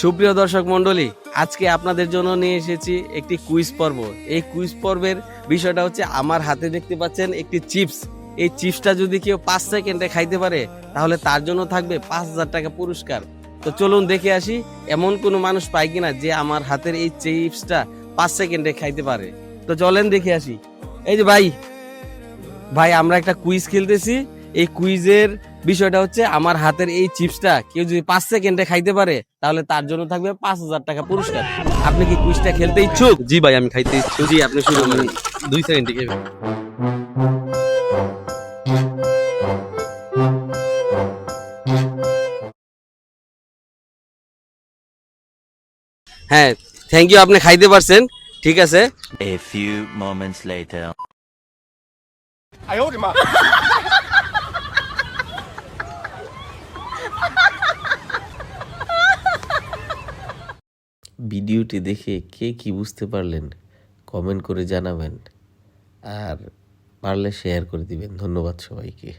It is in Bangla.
সুপ্রিয় দর্শক মণ্ডলী, আজকে আপনাদের জন্য নিয়ে এসেছি একটি কুইজ পর্ব। এই কুইজ পর্বের বিষয়টা হচ্ছে, আমার হাতে দেখতে পাচ্ছেন একটি চিপস। এই চিপসটা যদি কেউ 5 সেকেন্ডে খাইতে পারে তাহলে তার জন্য থাকবে 5,000 টাকা পুরস্কার। তো চলুন দেখে আসি এমন কোনো মানুষ পাই কিনা যে আমার হাতের এই চিপসটা 5 সেকেন্ডে খাইতে পারে। তো চলেন দেখে আসি। এই যে ভাই ভাই আমরা একটা কুইজ খেলতেছি। এই কুইজের বিষয়টা হচ্ছে, আমার হাতের এই চিপসটা কেউ যদি 5 সেকেন্ডে খাইতে পারে তাহলে তার জন্য থাকবে 5,000 টাকা পুরস্কার। আপনি কি কুইজটা খেলতে ইচ্ছুক? জি ভাই, আমি খাইতে ইচ্ছুক। জি, আপনি শুরু করেন। 2 সেকেন্ড থেকে। হ্যাঁ, থ্যাংক ইউ, আপনি খাইতে পারছেন। ঠিক আছে। A few moments later. ভিডিওটি দেখে কে কি বুঝতে পারলেন কমেন্ট করে জানাবেন, আর পারলে শেয়ার করে দিবেন। ধন্যবাদ সবাইকে।